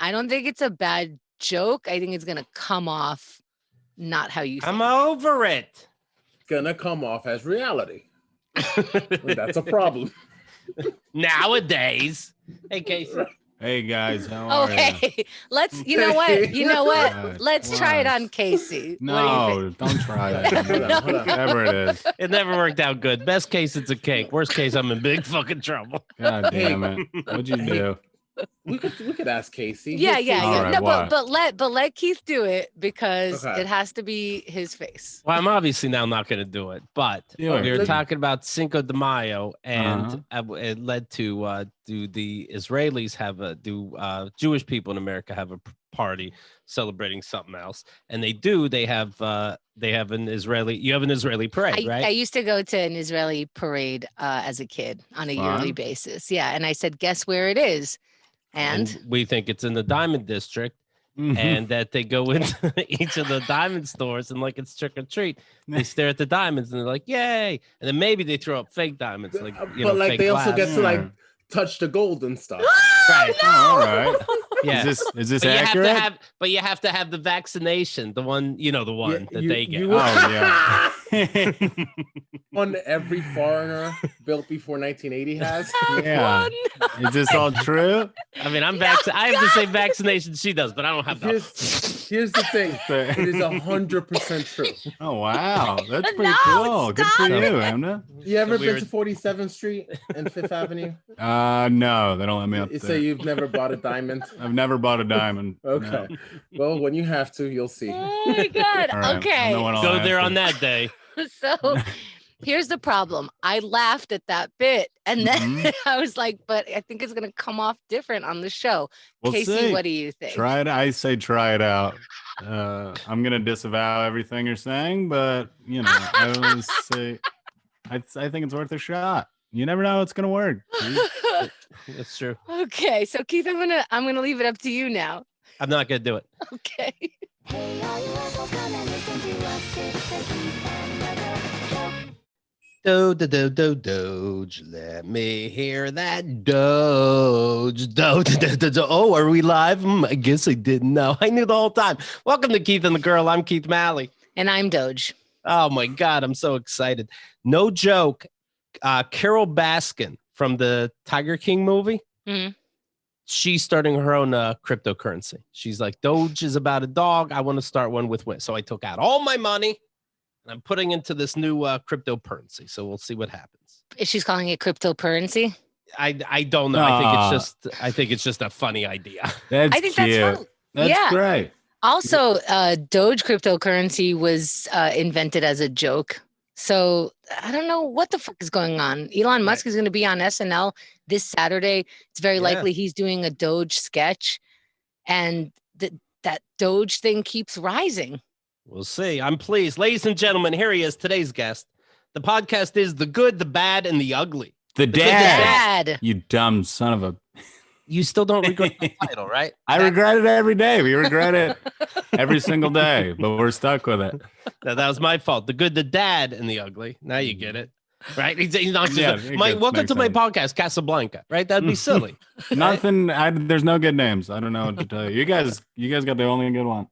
I don't think it's a bad joke. I think it's gonna come off not how you think. I'm over it. Gonna come off as reality. That's a problem. Nowadays. Hey, Casey. Hey guys, how are you? Hey, let's. You know what? Let's try it on Casey. No, don't try that. Whatever it is. It never worked out good. Best case, it's a cake. Worst case, I'm in big fucking trouble. God damn it! What'd you do? We could ask Casey. Yeah. Right, No, but let Keith do it because it has to be his face. Well, I'm obviously now not going to do it, but we were talking about Cinco de Mayo, and it led to do the Israelis Jewish people in America have a party celebrating something else, and they have an Israeli parade, right? I used to go to an Israeli parade as a kid on a yearly basis. Yeah, and I said, guess where it is. And we think it's in the Diamond District, and that they go into each of the diamond stores and like it's trick or treat. They stare at the diamonds and they're like, "Yay!" And then maybe they throw up fake diamonds, like fake they glass. also get to like touch the gold and stuff. Right. No! All right. Yeah. Is this accurate? But you have to have the vaccination, the one that they get. Yeah. One every foreigner built before 1980 has. Yeah. Is this all true? I mean, I'm vaccinated. I have the same vaccination she does, but I don't have that. Here's the thing. It is 100% true. Oh wow, that's pretty cool. Good for you, Amna. You ever been to 47th Street and Fifth Avenue? No, they don't let me up there. So you've never bought a diamond? I've never bought a diamond. Okay. No. Well, when you have to, you'll see. Oh my God. Right. Okay. Go there on that day. So here's the problem. I laughed at that bit. And then I was like, but I think it's going to come off different on the show. We'll Casey, see. what do you think? Try it. I say try it out. I'm going to disavow everything you're saying, but, I always say I think it's worth a shot. You never know how it's going to work. That's true. Okay. So Keith, I'm gonna leave it up to you now. I'm not going to do it. Okay. Doge, let me hear that Doge. Oh, are we live? I guess I didn't know. I knew the whole time. Welcome to Keith and the Girl. I'm Keith Malley. And I'm Doge. Oh my God, I'm so excited. No joke. Carole Baskin from the Tiger King movie. Mm-hmm. She's starting her own cryptocurrency. She's like, Doge is about a dog. I want to start one with Win. So I took out all my money and I'm putting into this new cryptocurrency. So we'll see what happens. Is she calling it crypto-purr-ency? I don't know. I think it's just a funny idea. That's I think cute. that's fun. That's great. Also, Doge cryptocurrency was invented as a joke. So I don't know what the fuck is going on. Elon Musk is going to be on SNL this Saturday. It's very likely he's doing a Doge sketch, and that Doge thing keeps rising. We'll see. I'm pleased. Ladies and gentlemen, here he is, today's guest. The podcast is The Good, the Bad, and the Ugly. The Dad. You dumb son of a... You still don't regret the title, right? I regret it every day. We regret it every single day, but we're stuck with it. No, that was my fault. The Good, the Dad, and the Ugly. Now you get it. Right? He's not just welcome to my podcast, Casablanca. Right? That'd be silly. Nothing. There's no good names. I don't know what to tell you. You guys got the only good one.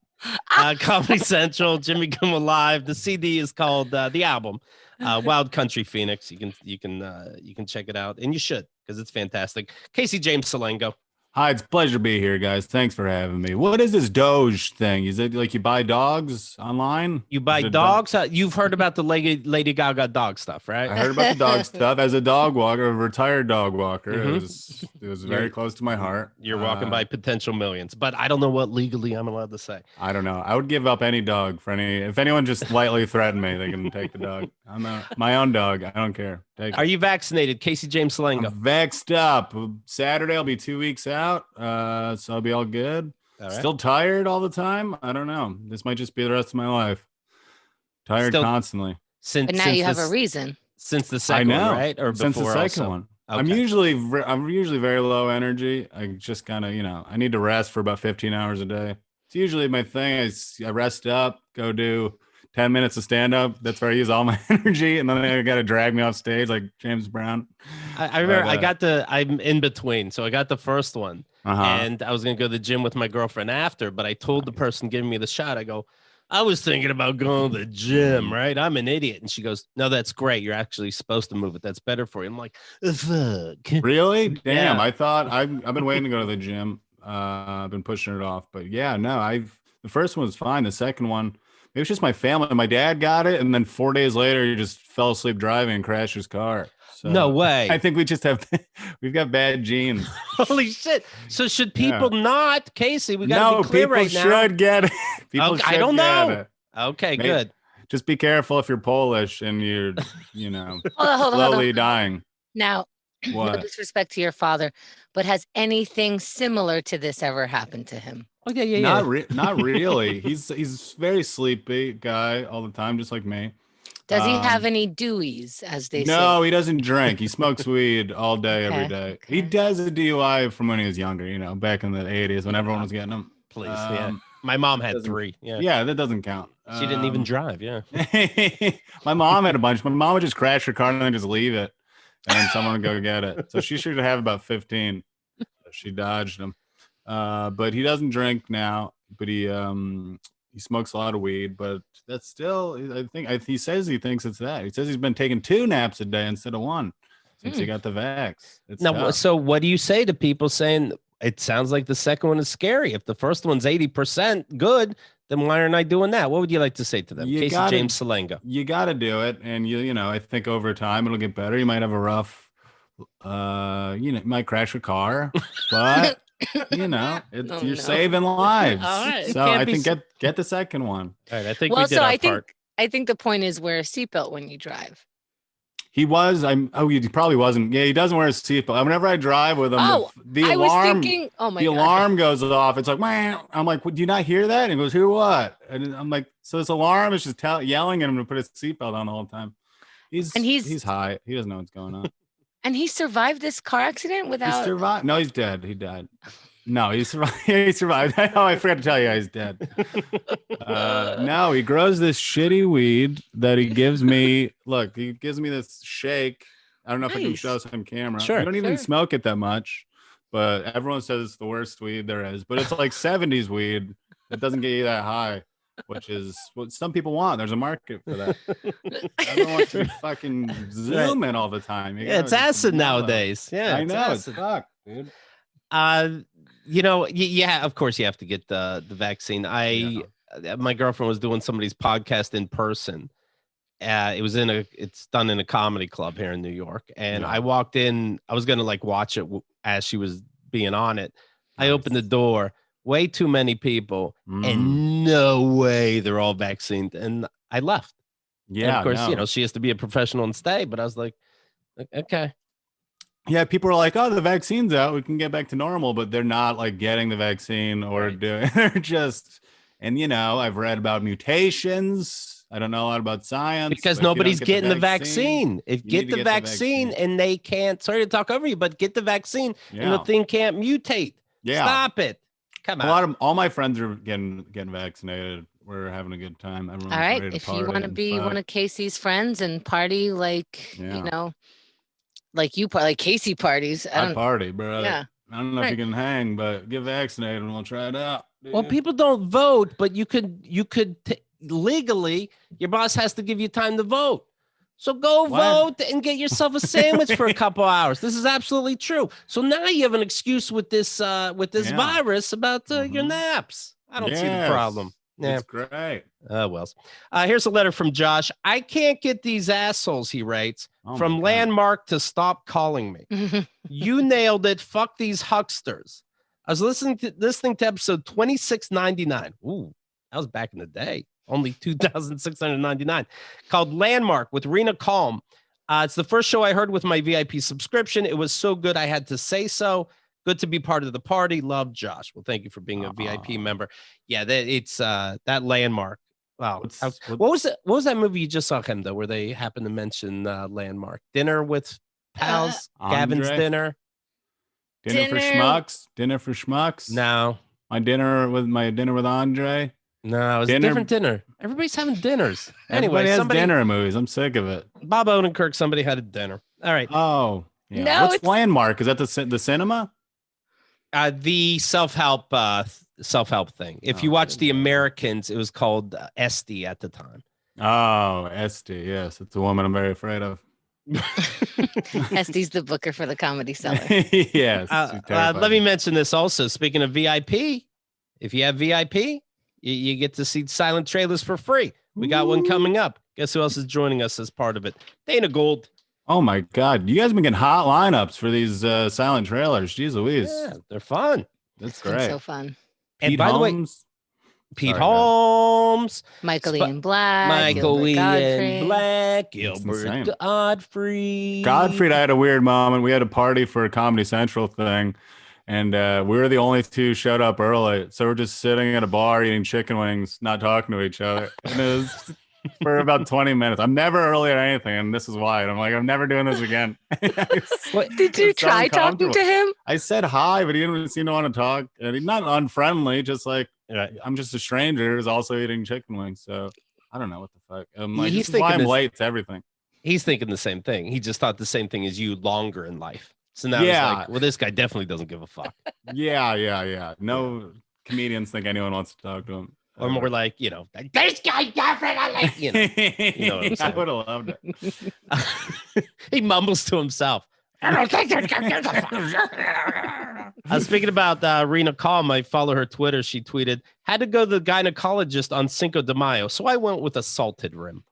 Comedy Central, Jimmy Kimmel Live. The CD is called the album, Wild Country Phoenix. You can check it out, and you should because it's fantastic. Casey James Salengo. Hi, it's a pleasure to be here, guys. Thanks for having me. What is this Doge thing? Is it like you buy dogs online? You buy dogs? You've heard about the Lady Gaga dog stuff, right? I heard about the dog stuff. As a dog walker, a retired dog walker, it was very close to my heart. You're walking by potential millions, but I don't know what legally I'm allowed to say. I don't know. I would give up any dog for any. If anyone just lightly threatened me, they can take the dog. I'm my own dog. I don't care. Are you vaccinated, Casey James Salengo? I'm vaxxed up. Saturday, I'll be 2 weeks out, so I'll be all good. All right. Still tired all the time. I don't know. This might just be the rest of my life. Tired constantly. But now you have a reason. Since the second one, right? Or since the second one. Okay. I'm usually very low energy. I just kind of, I need to rest for about 15 hours a day. It's usually my thing. I rest up, go do 10 minutes of stand-up. That's where I use all my energy, and then they got to drag me off stage like James Brown. I remember I'm in between. So I got the first one, and I was going to go to the gym with my girlfriend after, but I told the person giving me the shot, I go, I was thinking about going to the gym, right? I'm an idiot. And she goes, no, that's great. You're actually supposed to move it. That's better for you. I'm like, fuck. Really? Damn. Yeah. I thought I've been waiting to go to the gym. I've been pushing it off, but yeah, no, the first one was fine. The second one, it was just my family. My dad got it. And then 4 days later, he just fell asleep driving and crashed his car. So No way. I think we've got bad genes. Holy shit. So should people not, Casey, we got to be clear right now. People should get it. People I don't know. Okay, Maybe, good. Just be careful if you're Polish and you're, Hold slowly on. dying. Now, What? no disrespect to your father, but has anything similar to this ever happened to him? Oh, yeah. Not really. He's very sleepy guy all the time, just like me. Does he have any dewies, as they say? No, he doesn't drink. He smokes weed all day, every day. Okay. He does a DUI from when he was younger, back in the 80s when everyone was getting them. Please, yeah. My mom had 3. Yeah. Yeah, that doesn't count. She didn't even drive, yeah. My mom had a bunch. My mom would just crash her car and then just leave it. And then someone would go get it. So she should have about 15. She dodged them. But he doesn't drink now, but he smokes a lot of weed, but that's still, he says he thinks it's that. He says he's been taking 2 naps a day instead of 1 since he got the vax. Now, so what do you say to people saying it sounds like the second one is scary? If the first one's 80% good, then why aren't I doing that? What would you like to say to them? Casey James Salengo. You got to do it. And I think over time it'll get better. You might have a rough, you might crash a car, but you're saving lives. All right. So I think get the second one. All right. I think we did our part. I think the point is wear a seatbelt when you drive. He was. He probably wasn't. Yeah, he doesn't wear a seatbelt. Whenever I drive with him, the I alarm. Was thinking, oh my the God. alarm goes off. It's like, man. I'm like, do you not hear that? And he goes, hear what? And I'm like, so this alarm is just yelling at him to put his seatbelt on the whole time. He's high. He doesn't know what's going on. And he survived this car accident without. He survived. No, he's dead. He died. No, he survived. He survived. Oh, I forgot to tell you, he's dead. No, he grows this shitty weed that he gives me. Look, he gives me this shake. I don't know if I can show this on camera. Sure. I don't even smoke it that much, but everyone says it's the worst weed there is. But it's like 70s weed. It doesn't get you that high, which is what some people want. There's a market for that. Everyone wants to be fucking zooming all the time. It's acid nowadays. Yeah, I know. It's fuck, dude. Yeah, of course you have to get the vaccine. My girlfriend was doing somebody's podcast in person. It's done in a comedy club here in New York. And I walked in, I was going to watch it as she was being on it. Nice. I opened the door, way too many people and no way they're all vaccinated. And I left. Yeah. And of course, she has to be a professional and stay, but I was like, okay. Yeah, people are like, "Oh, the vaccine's out. We can get back to normal," but they're not getting the vaccine or doing. They're just, and I've read about mutations. I don't know a lot about science because nobody's getting the vaccine. Get the vaccine, and they can't. Sorry to talk over you, but get the vaccine, and the thing can't mutate. Yeah, stop it. Come on. All my friends are getting vaccinated. We're having a good time. Everyone's all right. Ready to if you want to be one of Casey's friends and party like Casey parties. I party, bro. Yeah. I don't know if you can hang, but get vaccinated and we'll try it out. Dude. Well, people don't vote, but you could legally, your boss has to give you time to vote. So go vote and get yourself a sandwich for a couple hours. This is absolutely true. So now you have an excuse with this virus about your naps. I don't see the problem. Yeah. It's great. Well, here's a letter from Josh. I can't get these assholes, he writes, from Landmark to stop calling me. You nailed it. Fuck these hucksters. I was listening to episode 2699. Ooh, that was back in the day. Only 2,699. Called Landmark with Rena Calm. It's the first show I heard with my VIP subscription. It was so good I had to say so. Good to be part of the party. Love, Josh. Well, thank you for being a VIP member. Yeah, it's that Landmark. Wow. What was that movie you just saw, him though, where they happened to mention Landmark? Dinner with Pals? Gavin's dinner? Dinner for schmucks? No. My dinner with Andre? No, it was a different dinner. Everybody's having dinners. Anyway, somebody has dinner movies. I'm sick of it. Bob Odenkirk, somebody had a dinner. All right. Oh, yeah. No, What's Landmark? Is that the cinema? The self-help thing. If you watch The Americans, it was called Esty at the time. Oh, Esty. Yes, it's a woman I'm very afraid of. Esty's the booker for the Comedy Cellar. Yes. Let me mention this also. Speaking of VIP, if you have VIP, you get to see silent trailers for free. We got one coming up. Guess who else is joining us as part of it? Dana Gould. Oh my God. You guys have been getting hot lineups for these silent trailers. Jeez Louise. Yeah, they're fun. That's great. So fun. And by Holmes. the way, Pete Holmes, Michael Ian Black, Michael Ian Godfrey. Black, Gilbert Godfrey. Godfrey, I had a weird moment. We had a party for a Comedy Central thing, and we were the only two showed up early. So we're just sitting at a bar eating chicken wings, not talking to each other. And it was for about 20 minutes. I'm never early at anything, and this is why. And I'm like, I'm never doing this again. Did you try talking to him? I said hi, but he didn't seem to want to talk. And he's not unfriendly, just like, I'm just a stranger who's also eating chicken wings. So I don't know what the fuck. I'm like, this is why I'm late to everything. He's thinking the same thing. He just thought the same thing as you longer in life. So now he's like, well, this guy definitely doesn't give a fuck. Yeah. No comedians think anyone wants to talk to him. Or more like, this guy definitely, you know what I'm saying? I would have loved it. He mumbles to himself. I don't think speaking about Rena Calm, I follow her Twitter. She tweeted, had to go to the gynecologist on Cinco de Mayo, so I went with a salted rim.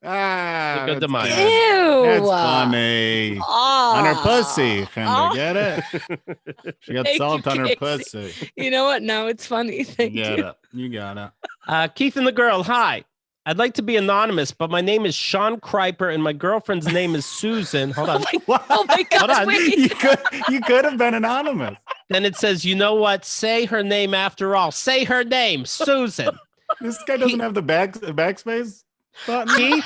Cinco de Mayo. Ew. That's funny. Oh. On her pussy. Get it? She got salt on her pussy. You know what? No, it's funny. Thank you. You got it. Keith and the girl, hi. I'd like to be anonymous, but my name is Sean Kreiper and my girlfriend's name is Susan. Hold on. Oh my God. Hold on. You could have been anonymous. Then it says, you know what? Say her name after all. Say her name, Susan. This guy doesn't have the backspace button. Keith,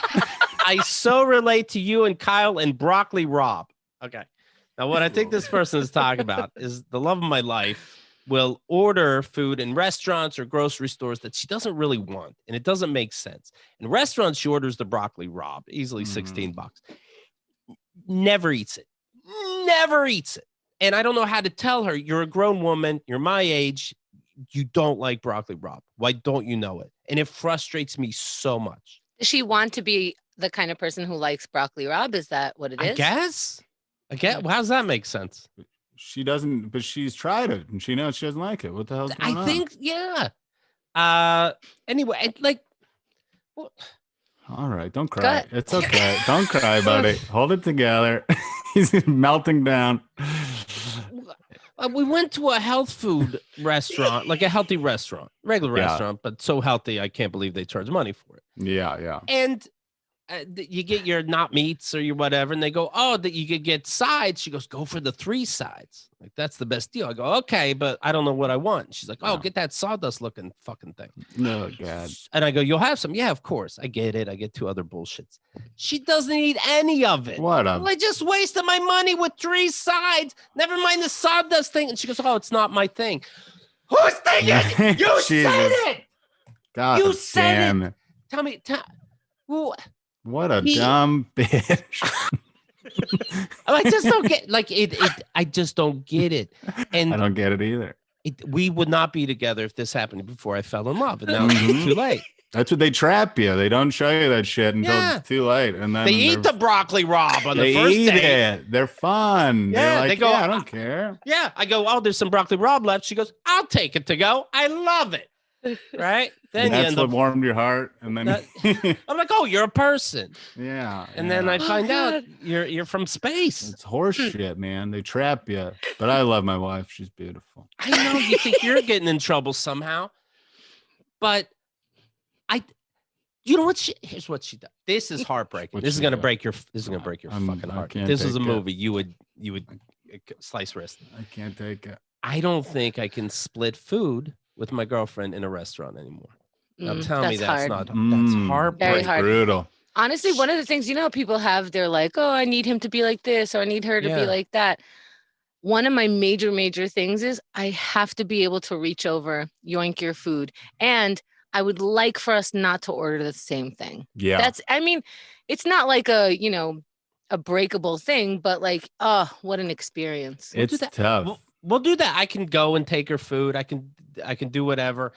I so relate to you and Kyle and Broccoli Rob. Okay. Now, what I think this person is talking about is the love of my life will order food in restaurants or grocery stores that she doesn't really want, and it doesn't make sense. In restaurants, she orders the Broccoli Rob, easily $16. Never eats it. And I don't know how to tell her, you're a grown woman, you're my age, you don't like Broccoli Rob. Why don't you know it? And it frustrates me so much. Does she want to be the kind of person who likes Broccoli Rob? Is that what it is? I guess. How does that make sense? She doesn't, but she's tried it and she knows she doesn't like it. What the hell's going on? I think, yeah. Anyway, well, all right, don't cry. It's okay. Don't cry, buddy. Hold it together. He's melting down. We went to a health food restaurant, like a healthy restaurant, regular restaurant, but so healthy, I can't believe they charge money for it. Yeah. And you get your not meats or your whatever, and they go, oh, that you could get sides. She goes, go for the 3 sides. Like, that's the best deal. I go, okay, but I don't know what I want. She's like, oh, get that sawdust looking fucking thing. No, God. And I go, you'll have some? Yeah, of course. I get it. I get 2 other bullshits. She doesn't eat any of it. What I just wasted my money with 3 sides. Never mind the sawdust thing. And she goes, oh, it's not my thing. Whose thing is it? You said it. God, you said it. Tell me. What a dumb bitch. I just don't get I just don't get it. And I don't get it either. We would not be together if this happened before I fell in love. And now it's too late. That's what they trap you. They don't show you that shit until it's too late. And then they eat the Broccoli Rob on the first day. They eat it. They're fun. Yeah, like, they go, I don't care. Yeah. I go, oh, there's some Broccoli Rob left. She goes, I'll take it to go. I love it. Right? Then that's what warmed your heart. And then I'm like, oh, you're a person. Yeah. And then I find out you're from space. It's horse shit, man. They trap you. But I love my wife. She's beautiful. I know you think you're getting in trouble somehow. But you know what? Here's what she does. This is heartbreaking. This is gonna break your fucking heart. This is a movie you would slice wrist. I can't take it. I don't think I can split food with my girlfriend in a restaurant anymore. Now tell me that's hard. That's heartbreaking. Very hard. Brutal. Honestly, one of the things, people have, they're like, oh, I need him to be like this, or I need her to be like that. One of my major things is I have to be able to reach over, yoink your food. And I would like for us not to order the same thing. Yeah. It's not like a breakable thing, but like, oh, what an experience. It's tough. we'll do that. I can go and take her food. I can do whatever.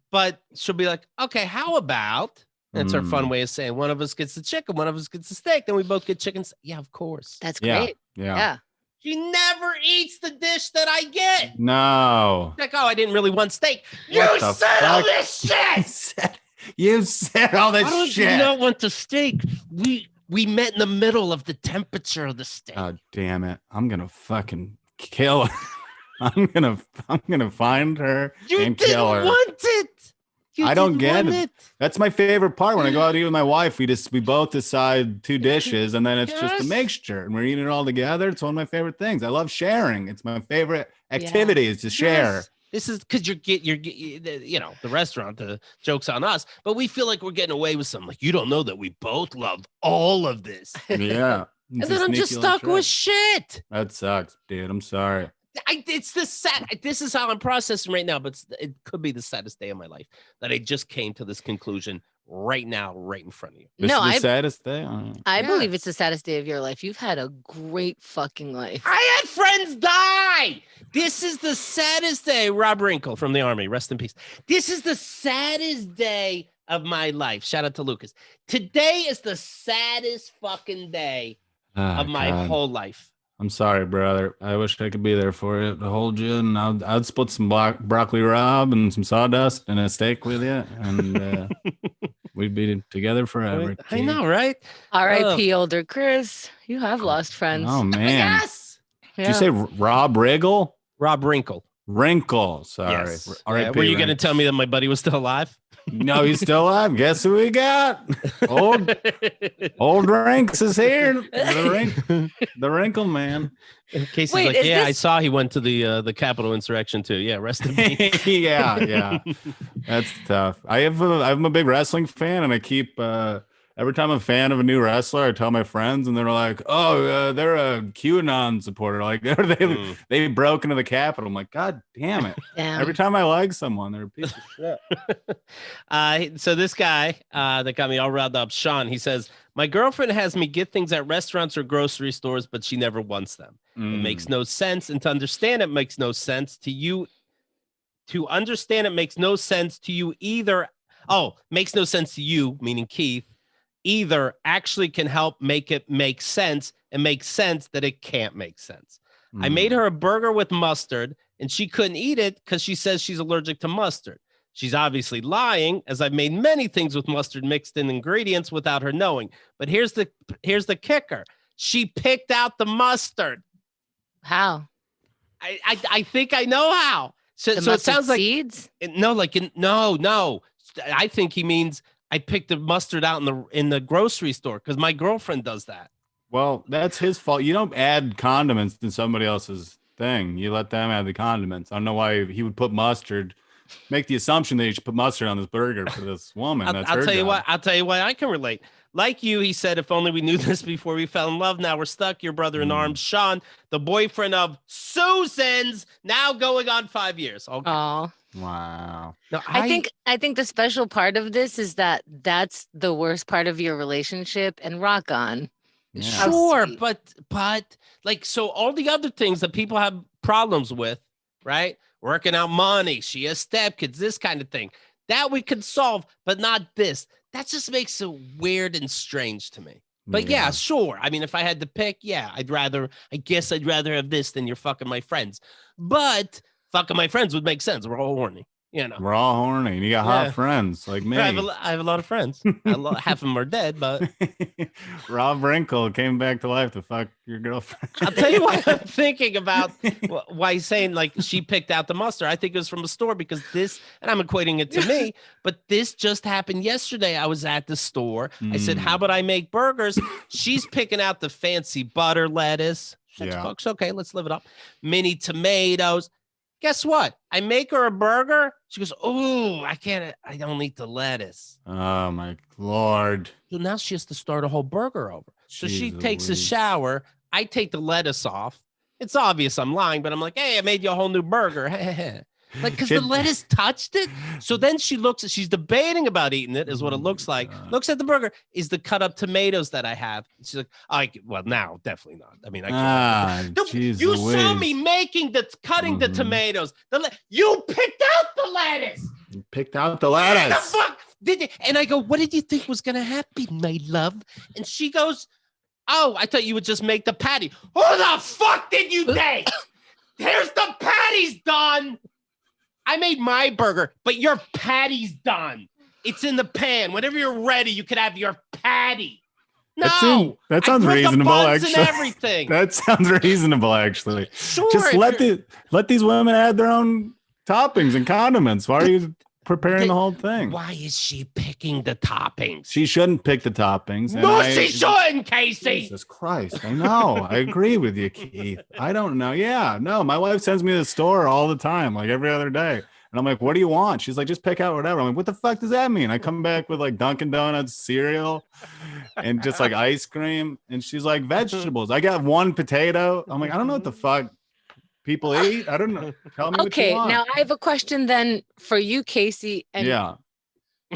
But she'll be like, okay, how about? That's our fun way of saying one of us gets the chicken, one of us gets the steak, then we both get chicken. Yeah, of course. That's great. Yeah. She never eats the dish that I get. No. Like, oh, I didn't really want steak. You said all this shit. You said all this shit. I don't want the steak. We met in the middle of the temperature of the steak. Oh, damn it. I'm going to fucking kill her. I'm gonna find her and kill her. You didn't want it. I don't get it. That's my favorite part. When I go out to eat with my wife, we both decide 2 dishes, and then it's just a mixture, and we're eating it all together. It's one of my favorite things. I love sharing. It's my favorite activity is to share. Yes. This is because you're the restaurant. The joke's on us, but we feel like we're getting away with something. Like, you don't know that we both love all of this. Yeah, and then I'm just stuck with shit. That sucks, dude. I'm sorry. It's the sad. This is how I'm processing right now, but it could be the saddest day of my life that I just came to this conclusion right now, right in front of you. This is the saddest day. I believe it's the saddest day of your life. You've had a great fucking life. I had friends die. This is the saddest day. Rob Wrinkle from the Army, rest in peace. This is the saddest day of my life. Shout out to Lucas. Today is the saddest fucking day of my whole life. I'm sorry, brother. I wish I could be there for you to hold you, and I'd split some broccoli rabe and some sawdust and a steak with you, and we'd be together forever. I know, right? R.I.P. older Chris. You have lost friends. Oh man. Yes. Did you say Rob Riggle? Rob Wrinkle. Wrinkle. Sorry. Yes. Were you going to tell me that my buddy was still alive? No, he's still alive. Guess who we got? Old Rinks is here. The Wrinkle man. In case he's like, I saw he went to the Capitol insurrection too. Yeah, rest in peace. yeah. That's tough. I'm a big wrestling fan, and I keep every time I'm a fan of a new wrestler, I tell my friends, and they're like, "Oh, they're a QAnon supporter. Like, they broke into the Capitol." I'm like, "God damn it!" Every time I like someone, they're a piece of shit. So this guy that got me all riled up, Sean, he says, "My girlfriend has me get things at restaurants or grocery stores, but she never wants them. It makes no sense, and to understand it makes no sense to you. To understand it makes no sense to you either. Oh, makes no sense to you, meaning Keith." Either actually can help make it make sense and make sense that it can't make sense. I made her a burger with mustard and she couldn't eat it because she says she's allergic to mustard. She's obviously lying, as I've made many things with mustard mixed in ingredients without her knowing. But here's the kicker. She picked out the mustard. How? I think I know how. So it sounds like seeds? No. I think he means I picked the mustard out in the grocery store because my girlfriend does that. Well, that's his fault. You don't add condiments to somebody else's thing. You let them add the condiments. I don't know why he would put mustard. Make the assumption that you should put mustard on this burger for this woman. I'll tell you why I can relate. Like you, he said, if only we knew this before we fell in love. Now we're stuck. Your brother in arms, Sean, the boyfriend of Susan's, now going on 5 years. Okay. Oh. Wow. No, I think the special part of this is that that's the worst part of your relationship, and rock on. Yeah. Sure, but like, so all the other things that people have problems with, right? Working out money, she has stepkids, this kind of thing, that we could solve, but not this. That just makes it weird and strange to me. But yeah, sure. I mean, if I had to pick, I guess I'd rather have this than you're fucking my friends. But fucking my friends would make sense. We're all horny, you know. We're all horny. You got hot friends like me. I have a lot of friends. Half of them are dead, but Rob Wrinkle came back to life to fuck your girlfriend. I'll tell you why I'm thinking about why he's saying like she picked out the mustard. I think it was from a store because this, and I'm equating it to me, but this just happened yesterday. I was at the store. I said, how about I make burgers? She's picking out the fancy butter lettuce. $6. Okay, let's live it up. Mini tomatoes. Guess what? I make her a burger. She goes, "Oh, I can't. I don't eat the lettuce." Oh my Lord! So now she has to start a whole burger over. So she takes a shower. I take the lettuce off. It's obvious I'm lying, but I'm like, "Hey, I made you a whole new burger." Like, because the lettuce touched it. So then she's debating about eating it, is what it looks like. Looks at the burger, is the cut up tomatoes that I have. She's like, well, now definitely not. I mean, I can't. You saw me cutting the tomatoes. You picked out the lettuce. You picked out the lettuce. The fuck did you? And I go, what did you think was going to happen, my love? And she goes, oh, I thought you would just make the patty. Who the fuck did you think? Here's the patty's done. I made my burger, but your patty's done. It's in the pan. Whenever you're ready, you could have your patty. No, that sounds reasonable. Actually, and everything. That sounds reasonable. Actually, sure. Just let these women add their own toppings and condiments. Why are you preparing the whole thing? Why is she picking the toppings? She shouldn't pick the toppings. No, she shouldn't, Casey. Jesus Christ. I know. I agree with you, Keith. I don't know. Yeah, no, my wife sends me to the store all the time, like every other day. And I'm like, what do you want? She's like, just pick out whatever. I'm like, what the fuck does that mean? I come back with like Dunkin' Donuts cereal and just like ice cream. And she's like, vegetables. I got one potato. I'm like, I don't know what the fuck people eat. I don't know. Tell me what you want. Now I have a question then for you, Casey. And yeah.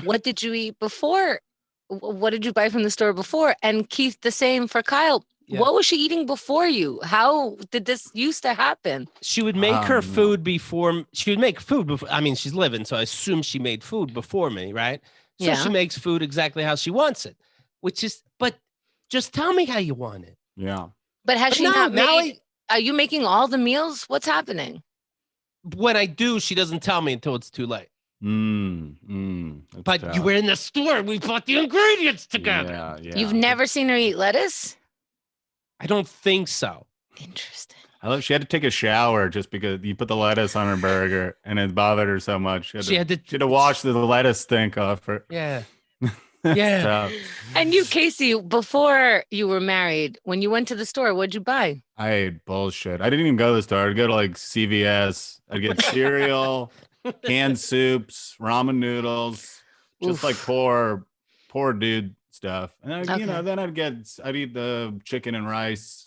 What did you eat before? What did you buy from the store before? And Keith, the same for Kyle. Yeah. What was she eating before you? How did this used to happen? She would make her food before. She would make food before. I mean, she's living, so I assume she made food before me, right? So she makes food exactly how she wants it, but just tell me how you want it. Yeah. But has she not made? Are you making all the meals? What's happening? When I do, she doesn't tell me until it's too late. But tough. You were in the store. We bought the ingredients together. Yeah. You've never seen her eat lettuce? I don't think so. Interesting. I love she had to take a shower just because you put the lettuce on her burger and it bothered her so much. She had to wash the lettuce stink off her. Yeah. Yeah. And you, Casey, before you were married, when you went to the store, what'd you buy? I ate bullshit. I didn't even go to the store. I'd go to like CVS. I'd get cereal, canned soups, ramen noodles, just like poor dude stuff. And then I'd eat the chicken and rice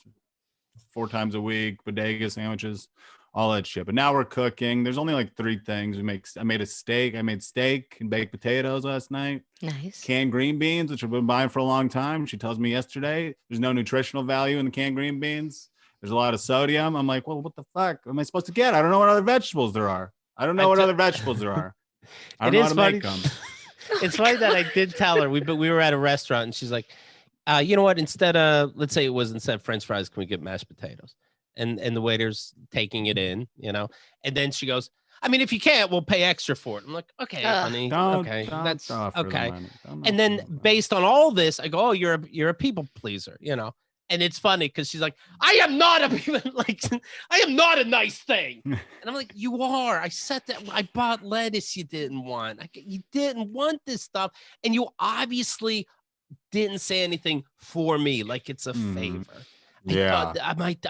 4 times a week, bodega sandwiches, all that shit. But now we're cooking. There's only like 3 things I made a steak. I made steak and baked potatoes last night. Nice. Canned green beans, which I've been buying for a long time. She tells me yesterday there's no nutritional value in the canned green beans. There's a lot of sodium. I'm like, well, what the fuck am I supposed to get? I don't know what other vegetables there are. I don't know what other vegetables there are. I don't know how to make them. It's funny that I did tell her we were at a restaurant and she's like, you know what? Let's say instead of French fries, can we get mashed potatoes? And the waiter's taking it in, and then she goes, I mean, if you can't, we'll pay extra for it. I'm like, okay, honey, that's okay. And then based on all this, I go, oh, you're a people pleaser, And it's funny because she's like, I am not a nice thing. And I'm like, you are. I said that I bought lettuce you didn't want. You didn't want this stuff. And you obviously didn't say anything for me. Like it's a favor. Yeah.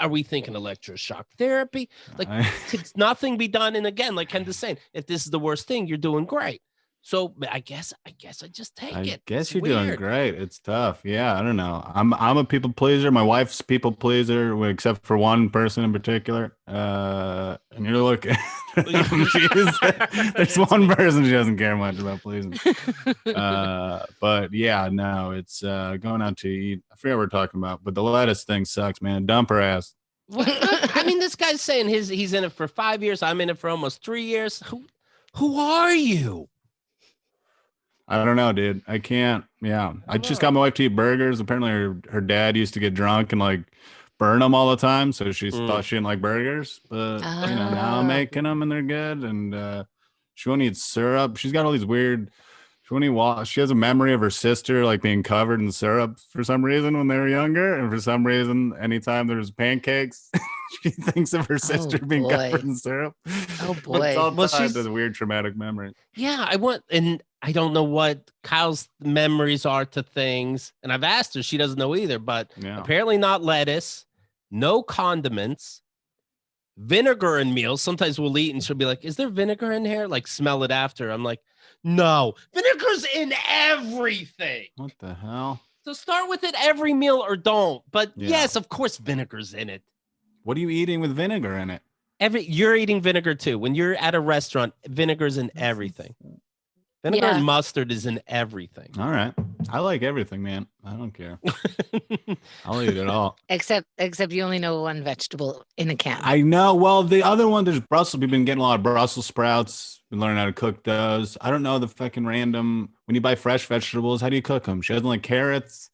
Are we thinking electroshock therapy? Like, could nothing be done? And again, like Ken is saying, if this is the worst thing, you're doing great. So I guess I just take it. I guess you're doing great. It's tough. Yeah, I don't know. I'm a people pleaser. My wife's people pleaser, except for one person in particular. And you're looking. There's one person she doesn't care much about pleasing. But yeah, no, it's going out to eat. I forget what we're talking about, but the lettuce thing sucks, man. Dump her ass. I mean, this guy's saying he's in it for 5 years. I'm in it for almost 3 years. Who are you? I don't know, dude. I can't. Yeah. I just got my wife to eat burgers. Apparently her dad used to get drunk and like burn them all the time. So she thought she didn't like burgers, but now I'm making them and they're good. And she won't eat syrup. She's got all these weird, she has a memory of her sister like being covered in syrup for some reason when they were younger. And for some reason, anytime there's pancakes, she thinks of her sister being covered in syrup. Oh boy. She's a weird traumatic memory. Yeah, I don't know what Kyle's memories are to things. And I've asked her, she doesn't know either, but apparently not lettuce, no condiments, vinegar in meals. Sometimes we'll eat and she'll be like, is there vinegar in here? Like smell it after. I'm like, no, vinegar's in everything. What the hell? So start with it every meal or don't. But yes, of course, vinegar's in it. What are you eating with vinegar in it? You're eating vinegar too. When you're at a restaurant, vinegar's in everything. Vinegar and mustard is in everything. All right. I like everything, man. I don't care. I'll eat it all. Except you only know one vegetable in a can. I know. Well, the other one, there's Brussels. We've been getting a lot of Brussels sprouts. Been learning how to cook those. I don't know the fucking random. When you buy fresh vegetables, how do you cook them? She doesn't like carrots.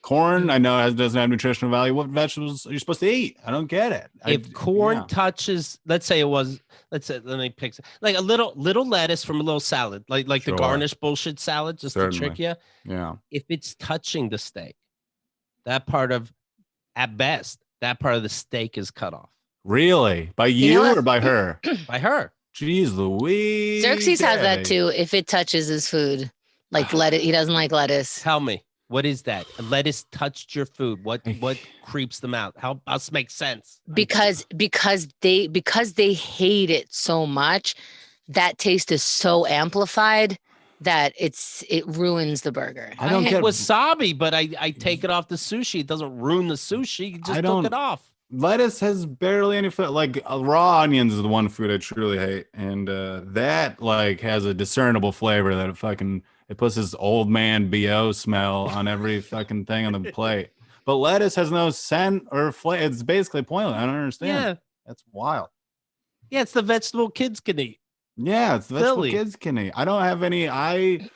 Corn, I know doesn't have nutritional value. What vegetables are you supposed to eat? I don't get it. If corn touches, let me pick like a little lettuce from a little salad, like the garnish bullshit salad, just to trick you. Yeah. If it's touching the steak, at best, that part of the steak is cut off. Really? By you or by her? By her. Jeez Louise. Xerxes has that too. If it touches his food, like lettuce, he doesn't like lettuce. Tell me. What is that? Lettuce touched your food. What creeps them out? How else makes sense? Because they hate it so much, that taste is so amplified that it ruins the burger. I don't get wasabi, but I take it off the sushi. It doesn't ruin the sushi. You just took it off. Lettuce has barely any food. Like raw onions is the one food I truly hate, and that like has a discernible flavor that it puts this old man BO smell on every fucking thing on the plate. But lettuce has no scent or flavor. It's basically pointless. I don't understand. Yeah, that's wild. Yeah, it's the vegetable kids can eat. Yeah, it's the vegetable kids can eat. I don't have any. I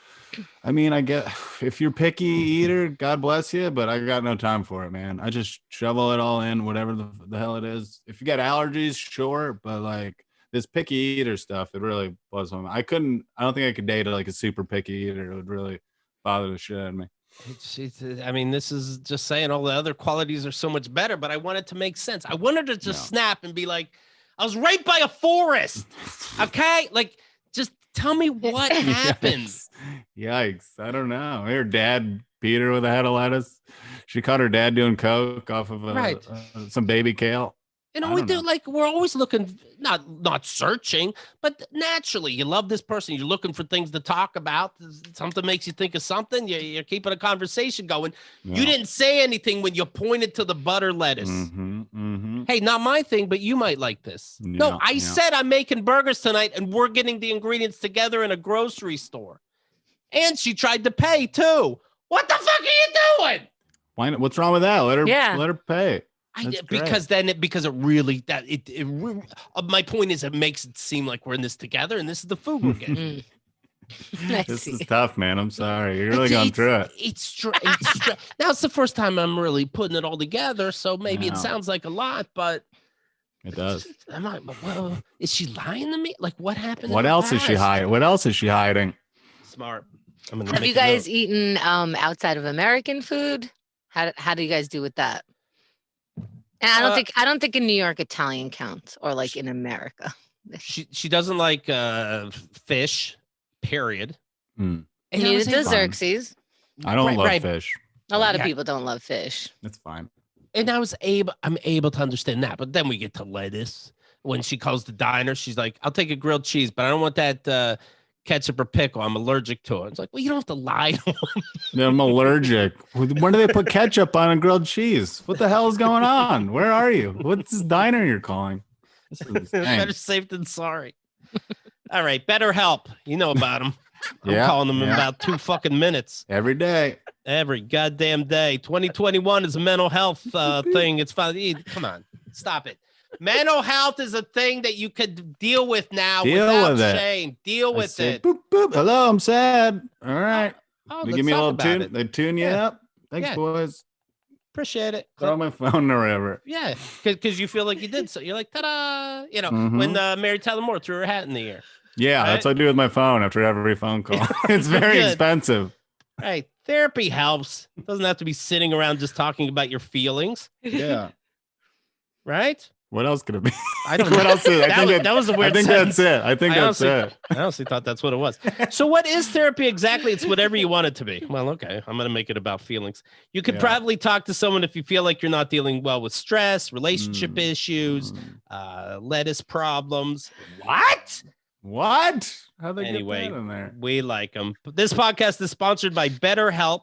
mean, I get if you're picky eater, God bless you, but I got no time for it, man. I just shovel it all in, whatever the hell it is. If you got allergies, sure, but like this picky eater stuff, it really blows my mind. I don't think I could date like a super picky eater. It would really bother the shit out of me. I mean, this is just saying all the other qualities are so much better, but I want it to make sense. I wanted to just snap and be like, I was right by a forest. Okay? Like, just tell me what happened. Yikes. I don't know. Her dad beat her with a head of lettuce. She caught her dad doing coke off of some baby kale. And we do like we're always looking, not searching, but naturally, you love this person. You're looking for things to talk about. Something makes you think of something. You're keeping a conversation going. Yeah. You didn't say anything when you pointed to the butter lettuce. Hey, not my thing, but you might like this. Yeah, no, I said I'm making burgers tonight, and we're getting the ingredients together in a grocery store. And she tried to pay too. What the fuck are you doing? Why? What's wrong with that? Let her pay. Because it really my point is it makes it seem like we're in this together and this is the food we're getting. This is tough, man. I'm sorry. You're really going through it. It's now it's the first time I'm really putting it all together, so maybe it sounds like a lot, but it does. Well, is she lying to me? Like what happened? What else is she hiding? What else is she hiding? Smart. Have you guys eaten outside of American food? How do you guys do with that? And I don't think in New York Italian counts or like in America. She doesn't like fish, period. And neither does Xerxes. I don't love fish. A lot of people don't love fish. That's fine. And I'm able to understand that. But then we get to lettuce. When she calls the diner, she's like, I'll take a grilled cheese, but I don't want that ketchup or pickle. I'm allergic to it. It's like, well, you don't have to lie to them. Yeah, I'm allergic. When do they put ketchup on a grilled cheese? What the hell is going on? Where are you? What's this diner you're calling? Better safe than sorry. All right, BetterHelp. You know about them. I'm calling them in about 2 fucking minutes. Every day. Every goddamn day. 2021 is a mental health thing. It's fine. Come on. Stop it. Mental health is a thing that you could deal with now without shame. Deal with it. Boop, boop. Hello, I'm sad. All right. They give me a little tune. They tune you up. Thanks, boys. Appreciate it. Throw my phone or whatever. Yeah, because you feel like you did so. You're like, ta-da. You know, when Mary Tyler Moore threw her hat in the air. Yeah, that's what I do with my phone after every phone call. It's very expensive. Right. Therapy helps. It doesn't have to be sitting around just talking about your feelings. Yeah. Right? What else could it be? I don't know. What else is it? That was a weird sentence. I think that's it. I honestly thought that's what it was. So what is therapy exactly? It's whatever you want it to be. Well, okay. I'm going to make it about feelings. You could probably talk to someone if you feel like you're not dealing well with stress, relationship issues, lettuce problems. What? How they anyway, get that in there? We like them. This podcast is sponsored by BetterHelp.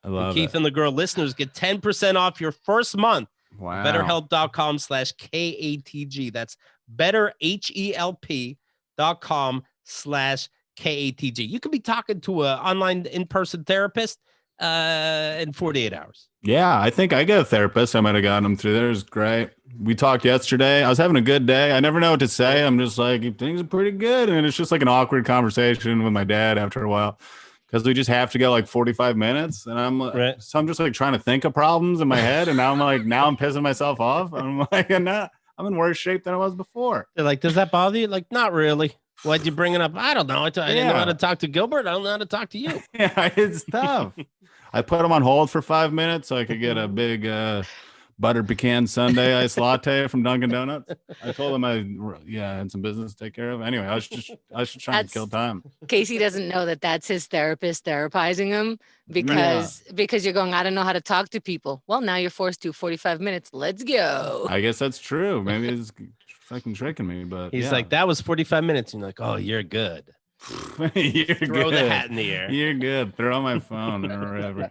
I love Keith and the Girl listeners get 10% off your first month. Wow. BetterHelp.com/KATG. That's betterhelp.com/KATG. You could be talking to an online in-person therapist in 48 hours. Yeah, I think I got a therapist. I might have gotten him through there. It was great. We talked yesterday. I was having a good day. I never know what to say. I'm just like, things are pretty good. And it's just like an awkward conversation with my dad after a while because we just have to go like 45 minutes. And so I'm just like trying to think of problems in my head. And now I'm like, now I'm pissing myself off. I'm like, I'm in worse shape than I was before. They're like, does that bother you? Like, not really. Why'd you bring it up? I don't know. I didn't know how to talk to Gilbert. I don't know how to talk to you. Yeah, it's tough. I put him on hold for 5 minutes so I could get a big buttered pecan sundae iced latte from Dunkin' Donuts. I told him I had some business to take care of. Anyway, I was just trying to kill time. Casey doesn't know that that's his therapist therapizing him because you're going, I don't know how to talk to people. Well, now you're forced to 45 minutes. Let's go. I guess that's true. Maybe it's fucking tricking me, but he's like, that was 45 minutes. And you're like, oh, you're good. Throw the hat in the air. You're good. Throw my phone or whatever.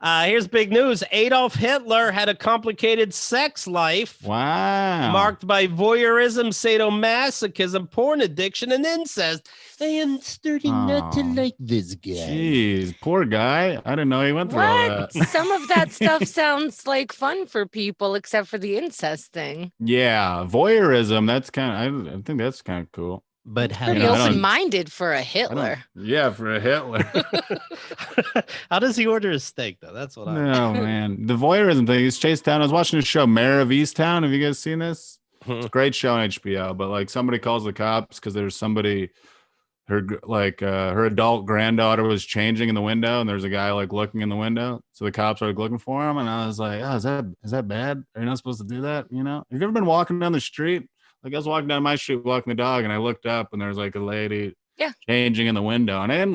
Here's big news. Adolf Hitler had a complicated sex life. Wow. Marked by voyeurism, sadomasochism, porn addiction, and incest. I am starting not to like this guy. Jeez, poor guy. I didn't know he went through all that. Some of that stuff sounds like fun for people, except for the incest thing. Yeah, voyeurism. That's kind of. I think that's kind of cool. But how pretty open-minded for a Hitler. Yeah, for a Hitler. How does he order his steak though? That's what I. Oh man, the voyeurism thing. He's chased down. I was watching a show, Mayor of Easttown. Have you guys seen this? It's a great show on HBO. But like somebody calls the cops because there's somebody, her adult granddaughter was changing in the window, and there's a guy like looking in the window. So the cops are like looking for him, and I was like, oh, is that bad? Are you not supposed to do that? You know? Have you ever been walking down the street? Like I was walking down my street, walking the dog, and I looked up, and there was like a lady changing in the window, and I didn't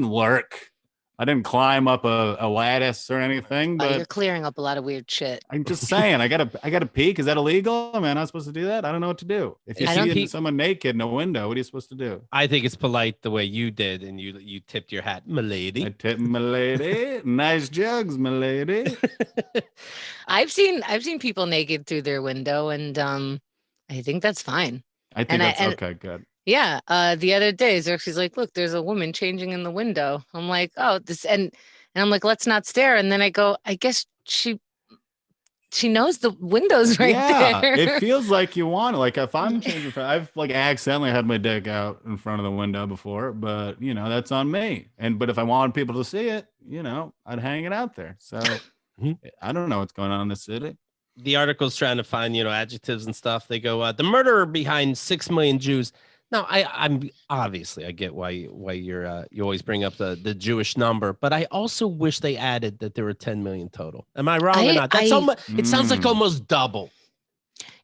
lurk. I didn't climb up a lattice or anything. But you're clearing up a lot of weird shit. I'm just saying, I gotta peek. Is that illegal? Am I not supposed to do that? I don't know what to do. If you see someone naked in a window, what are you supposed to do? I think it's polite the way you did, and you tipped your hat, milady. I tipped milady. Nice jugs, milady. I've seen people naked through their window, and I think that's fine. I think that's okay. Good. Yeah. The other day, Xerxes like, look, there's a woman changing in the window. I'm like, oh, this, and I'm like, let's not stare. And then I go, I guess she knows the window's right there. It feels like you want it. Like if I'm changing, I've like accidentally had my dick out in front of the window before, but that's on me. But if I wanted people to see it, I'd hang it out there. So I don't know what's going on in the city. The article's trying to find, adjectives and stuff. They go, the murderer behind 6 million Jews. Now, I'm obviously I get why you always bring up the Jewish number, but I also wish they added that there were 10 million total. Am I wrong or not? That's it sounds like almost double.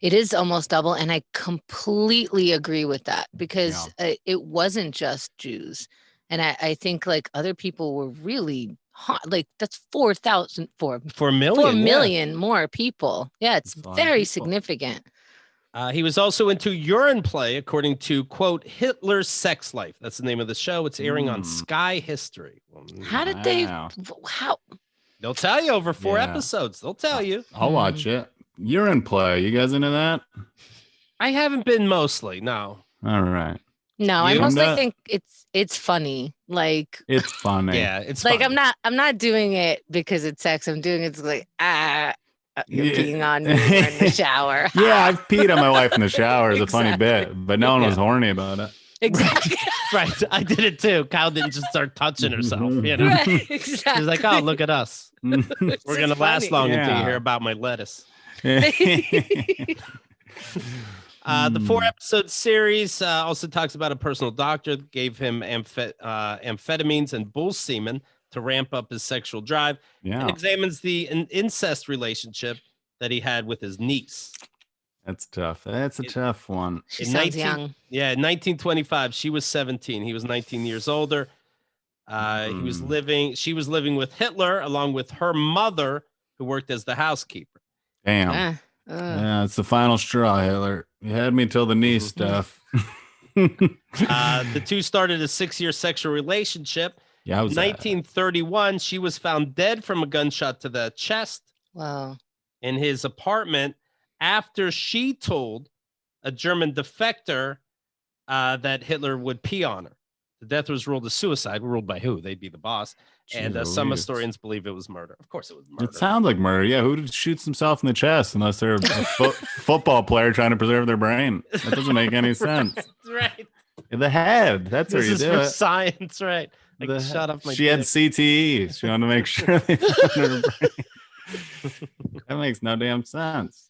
It is almost double, and I completely agree with that because it wasn't just Jews, and I think like other people were really hot. Like that's 4 million more people. Yeah, it's very significant. He was also into urine play, according to, quote, Hitler's Sex Life. That's the name of the show. It's airing on Sky History. How did they? How? They'll tell you over 4 episodes. They'll tell you. I'll watch it. Urine play. You guys into that? I haven't been mostly. No. All right. No, I mostly think it's funny. Like it's funny. Yeah, it's like funny. I'm not doing it because it's sex. I'm doing it like you're peeing on me in the shower. Yeah, I've peed on my wife in the shower is a funny bit, but no one was horny about it. Exactly. Right. I did it too. Kyle didn't just start touching herself. Right, exactly. She's like, oh, look at us. We're gonna last long until you hear about my lettuce. The 4-episode series also talks about a personal doctor that gave him amphetamines and bull semen to ramp up his sexual drive, and examines the incest relationship that he had with his niece. That's tough. That's a tough one. She sounds young. Yeah, in 1925, she was 17. He was 19 years older. She was living with Hitler along with her mother, who worked as the housekeeper. Damn. Yeah, it's the final straw, Hitler. You had me till the knee stuff. The two started a 6-year sexual relationship. Yeah, in 1931, she was found dead from a gunshot to the chest. Wow. In his apartment after she told a German defector that Hitler would pee on her. The death was ruled a suicide. Ruled by who? They'd be the boss. And some historians believe it was murder. Of course it was murder. It sounds like murder. Yeah, who shoots himself in the chest unless they're a football player trying to preserve their brain? That doesn't make any sense. Right. In the head. That's where you do it. This is for science, right? Like, shut up my She had CTE. She wanted to make sure they found her brain. That makes no damn sense.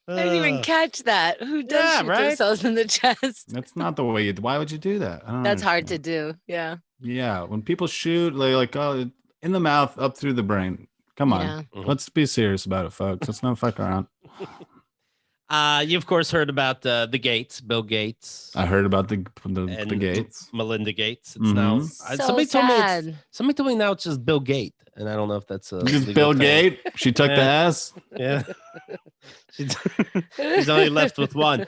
I didn't even catch that. Who does shoot themselves in the chest? That's not the way you. Why would you do that? That's hard to do. Yeah. Yeah. When people shoot, like oh, in the mouth, up through the brain. Come on. Yeah. Let's be serious about it, folks. Let's not fuck around. You of course heard about the Gates, Bill Gates. I heard about the Gates, Melinda Gates. It's now somebody told me now it's just Bill Gate, and I don't know if that's just Bill Gate. She took the S. Yeah, she's only left with one.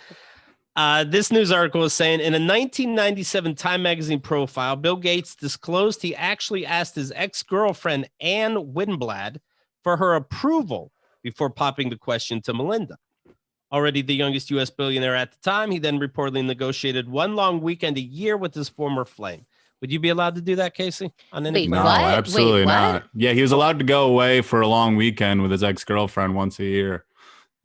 This news article is saying in a 1997 Time magazine profile, Bill Gates disclosed he actually asked his ex-girlfriend Ann Winblad for her approval before popping the question to Melinda. Already the youngest U.S. billionaire at the time, he then reportedly negotiated one long weekend a year with his former flame. Would you be allowed to do that, Casey? No, absolutely not. Yeah, he was allowed to go away for a long weekend with his ex-girlfriend once a year,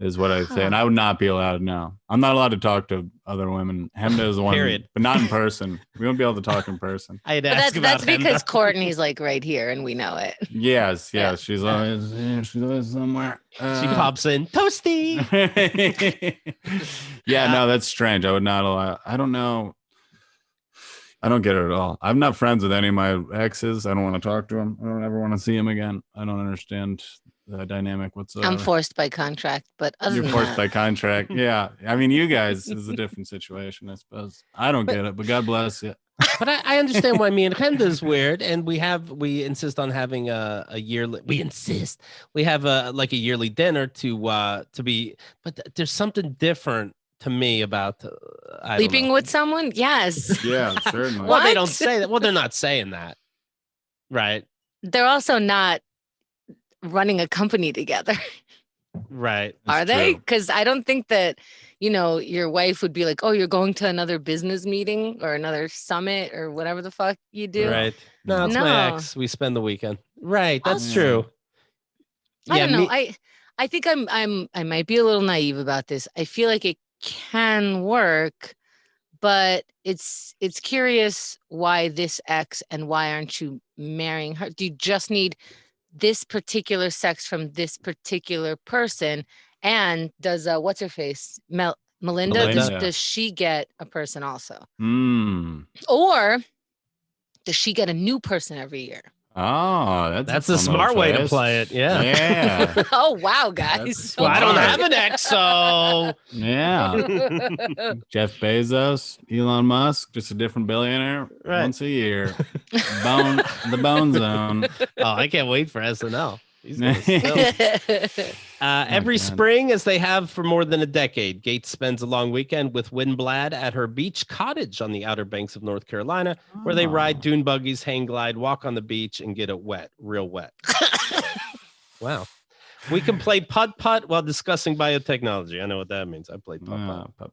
is what I say. And I would not be allowed now. I'm not allowed to talk to other women. Hemda is the one, but not in person. We won't be able to talk in person. That's because Courtney's like right here and we know it. Yes. She's always somewhere. She pops in. Toasty. No, that's strange. I would not allow. I don't know. I don't get it at all. I'm not friends with any of my exes. I don't want to talk to them. I don't ever want to see them again. I don't understand the dynamic whatsoever. I'm forced by contract, but you're forced by contract. Yeah. I mean, you guys is a different situation, I suppose. I don't get it, but God bless you. But I understand why me and Hemda is weird, and we insist on having a yearly. We have a yearly dinner to be. But there's something different to me about sleeping with someone. Yes. Yeah, certainly. Well, they don't say that. Well, they're not saying that, right? They're also not running a company together. Right. Are they? Because I don't think that, your wife would be like, oh, you're going to another business meeting or another summit or whatever the fuck you do. Right. No, it's my ex. We spend the weekend. Right. That's true. I don't know. I think I might be a little naive about this. I feel like it can work, but it's curious why this ex and why aren't you marrying her? Do you just need this particular sex from this particular person? And does what's her face Melinda does she get a person also? Or does she get a new person every year? Oh, that's a smart way to play it. Yeah. Oh wow, guys. Well, I don't have an ex, so yeah. Jeff Bezos, Elon Musk, just a different billionaire once a year. The Bone Zone. Oh, I can't wait for SNL. Every spring, as they have for more than a decade, Gates spends a long weekend with Winblad at her beach cottage on the Outer Banks of North Carolina, where they ride dune buggies, hang glide, walk on the beach, and get it wet, real wet. Wow. We can play putt-putt while discussing biotechnology. I know what that means. I played putt-putt.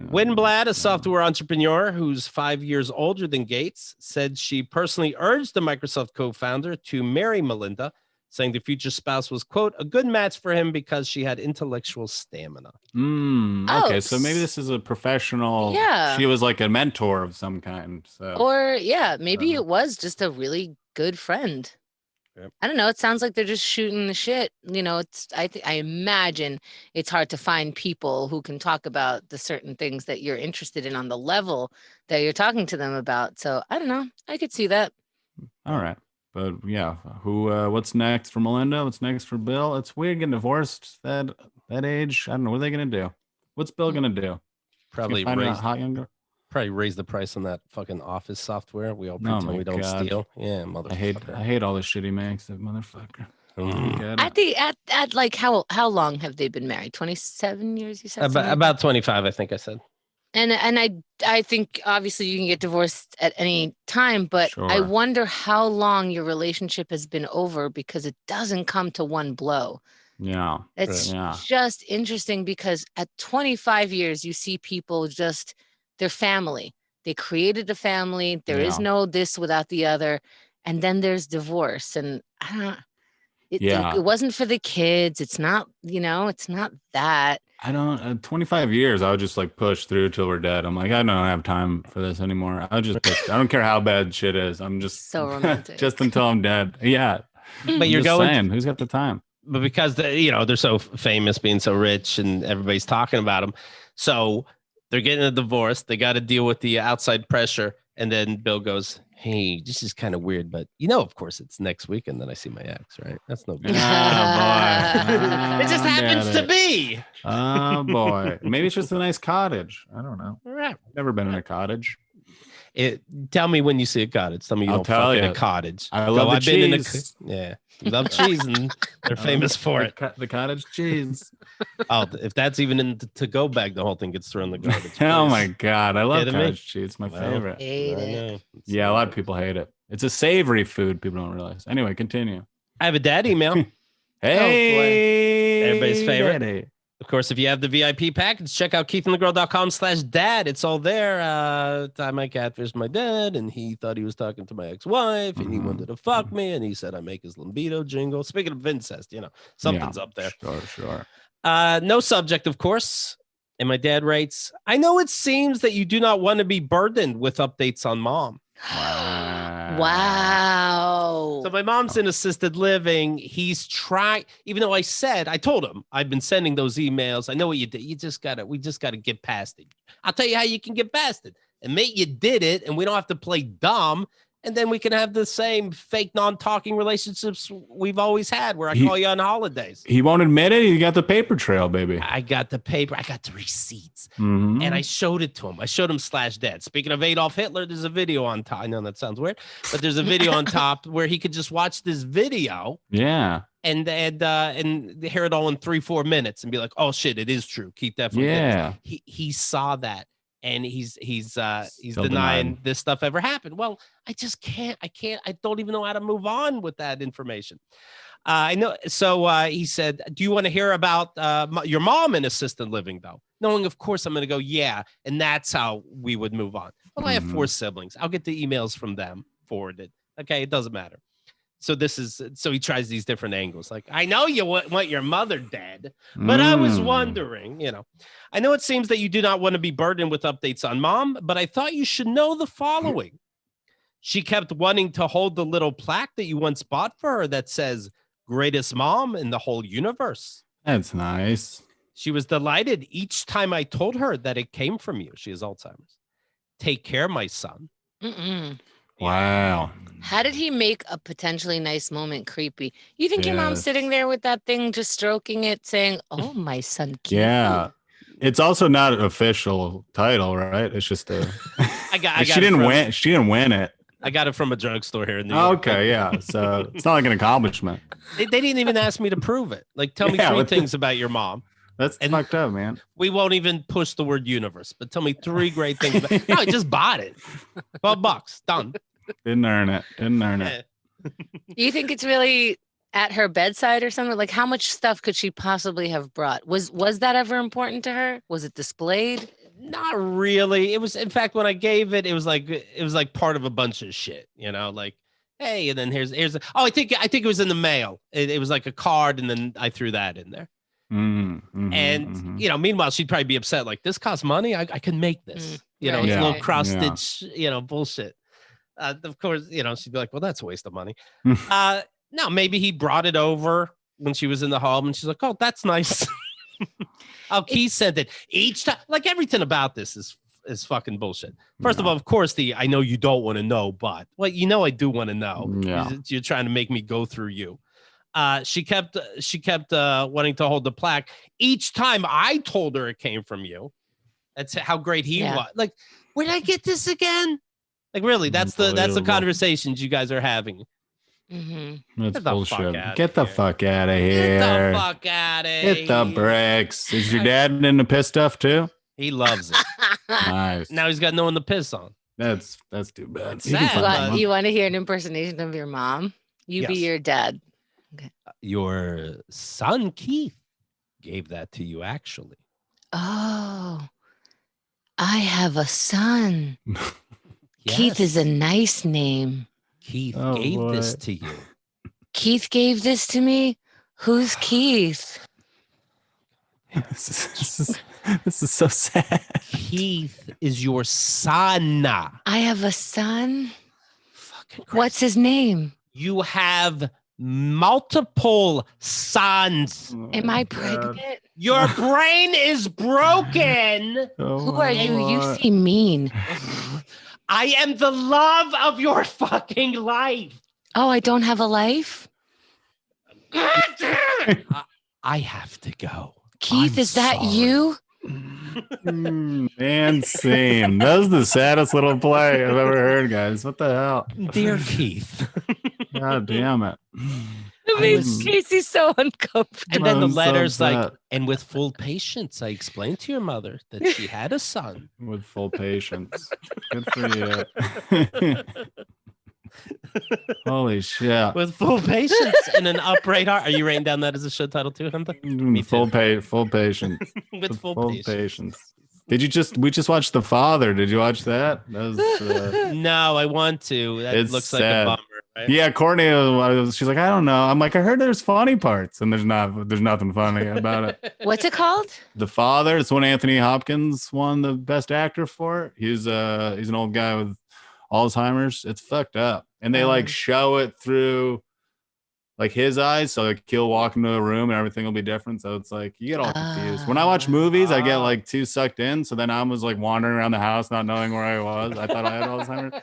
Winblad, a software entrepreneur who's 5 years older than Gates, said she personally urged the Microsoft co-founder to marry Melinda, saying the future spouse was, quote, a good match for him because she had intellectual stamina. Okay, so maybe this is a professional. Yeah. She was like a mentor of some kind. So. Or, maybe it was just a really good friend. Yep. I don't know. It sounds like they're just shooting the shit. I imagine it's hard to find people who can talk about the certain things that you're interested in on the level that you're talking to them about. So I don't know. I could see that. All right. But yeah, what's next for Melinda? What's next for Bill? It's weird getting divorced that age. I don't know. What are they going to do? What's Bill going to do? Probably raise the price on that fucking Office software. We all pretend we don't steal. Yeah, motherfucker. I hate all the shit he makes, that motherfucker. At like how long have they been married? 27 years, you said? About 25, I think I said. And I think obviously you can get divorced at any time, but I wonder how long your relationship has been over, because it doesn't come to one blow. Yeah. It's Yeah. just interesting because at 25 years, you see people just, they're family. They created a family. There is Yeah. no this without the other. And then there's divorce. And I don't, Yeah. it wasn't for the kids. It's not, it's not that. I don't, 25 years, I would just like push through till we're dead. I'm like, I don't have time for this anymore. I'll just push. I don't care how bad shit is. I'm just So romantic. just until I'm dead. Yeah. But you're just going saying, who's got the time? but because they're so famous, being so rich, and everybody's talking about them, so they're getting a divorce. They got to deal with the outside pressure, and then Bill goes, "Hey, this is kind of weird, but of course, it's next week, and then I see my ex, right? That's no big. Oh, boy. It just happens to be. Oh boy, maybe it's just a nice cottage. I don't know. Right. Never been in a cottage. Tell me when you see a cottage. Tell me you I'll don't tell fuck in you. a cottage. I love the I've been in cheese. yeah. You love cheese, and they're famous for it. The cottage cheese. Oh, if that's even in the to-go bag, the whole thing gets thrown in the garbage. Oh please. my god, I love Kidding me? cottage cheese. It's my favorite. Hate I it. know. Yeah, a lot of people hate it. It's a savory food. People don't realize. Anyway, continue. I have a dad email. Hey, Everybody's favorite. Daddy. Of course, if you have the VIP package, check out keithandthegirl.com/dad. It's all there. I my catfish my dad, and he thought he was talking to my ex-wife, and he wanted to fuck me, and he said I make his libido jingle. Speaking of incest, something's up there. Sure. No subject, of course. And my dad writes, I know it seems that you do not want to be burdened with updates on mom. Wow. So my mom's in assisted living. He's trying, even though I told him I've been sending those emails. I know what you did. We just gotta get past it. I'll tell you how you can get past it. And mate, you did it, and we don't have to play dumb. And then we can have the same fake non-talking relationships we've always had, where I call you on holidays. He won't admit it. He got the paper trail, baby. I got the paper. I got the receipts. Mm-hmm. And I showed it to him. I showed him /dad. Speaking of Adolf Hitler, there's a video on top. I know that sounds weird, but there's a video on top where he could just watch this video. Yeah. And hear it all in 3-4 minutes and be like, oh shit, it is true. Keep that from Yeah. He saw that. And he's Still denying this stuff ever happened. Well, I just can't. I don't even know how to move on with that information. I know. So he said, do you want to hear about your mom in assisted living, though? Knowing, of course, I'm going to go, yeah. And that's how we would move on. Well, I have 4 siblings. I'll get the emails from them forwarded. Okay, it doesn't matter. So he tries these different angles. Like, I know you want your mother dead, but I was wondering, I know it seems that you do not want to be burdened with updates on mom, but I thought you should know the following. She kept wanting to hold the little plaque that you once bought for her that says greatest mom in the whole universe. That's nice. She was delighted each time I told her that it came from you. She has Alzheimer's. Take care, my son. Wow. How did he make a potentially nice moment creepy? You think your mom's sitting there with that thing, just stroking it, saying, oh, my son. Cute. Yeah. It's also not an official title, right? It's just a. She didn't win it. I got it from a drugstore here in New York. Okay, yeah. So it's not like an accomplishment. They didn't even ask me to prove it. Like, tell me 3 things about your mom. That's fucked up, man. We won't even push the word universe, but tell me 3 great things. No, I just bought it. $12, done. Didn't earn it. Do you think it's really at her bedside or something? Like, how much stuff could she possibly have brought? Was that ever important to her? Was it displayed? Not really. It was, in fact, when I gave it, it was like part of a bunch of shit, like, hey, and then here's I think it was in the mail. It was like a card, and then I threw that in there. Meanwhile, she'd probably be upset. Like, this costs money. I can make this. It's a little cross stitch, bullshit. Of course, she'd be like, well, that's a waste of money. No, maybe he brought it over when she was in the home, and she's like, oh, that's nice. Oh, Keith sent it each time. Like, everything about this is fucking bullshit. First of all, of course, I know you don't want to know, but I do want to know. Yeah. You're trying to make me go through you. She kept wanting to hold the plaque each time I told her it came from you. That's how great he was. Like, where did I get this again? Like, really, that's the conversations you guys are having. That's bullshit. Get the fuck out of here. Get the fuck out of here. Hit the bricks. Is your dad into piss stuff too? He loves it. Nice. Now he's got no one to piss on. That's too bad. Sad. You want to hear an impersonation of your mom? You be your dad. Okay. Your son, Keith, gave that to you, actually. Oh, I have a son. Yes. Keith is a nice name. Keith gave this to you. Keith gave this to me? Who's Keith? This is so sad. Keith is your son. I have a son? Fucking crazy. What's his name? You have multiple sons. Am I pregnant? Your brain is broken. Who are you? You seem mean. I am the love of your fucking life. Oh, I don't have a life? I have to go. Keith, is that you? Man, scene. That was the saddest little play I've ever heard, guys. What the hell? Dear Keith. God damn it. It makes Casey so uncomfortable. And then the letter's like, and with full patience, I explained to your mother that she had a son. With full patience. Good for you. Holy shit. With full patience and an upright heart. Are you writing down that as a show title too, Hunter? Full patience. With full patience. We just watched The Father. Did you watch that? That was, no, I want to. That looks sad. Like a bummer. Right? Yeah, Courtney, she's like, I don't know. I'm like, I heard there's funny parts, and there's nothing funny about it. What's it called? The Father. It's when Anthony Hopkins won the Best Actor for it. He's an old guy with Alzheimer's. It's fucked up, and they like show it through like his eyes, so like he'll walk into a room and everything will be different. So it's like you get all confused. When I watch movies, I get like too sucked in. So then I was like wandering around the house, not knowing where I was. I thought I had Alzheimer's.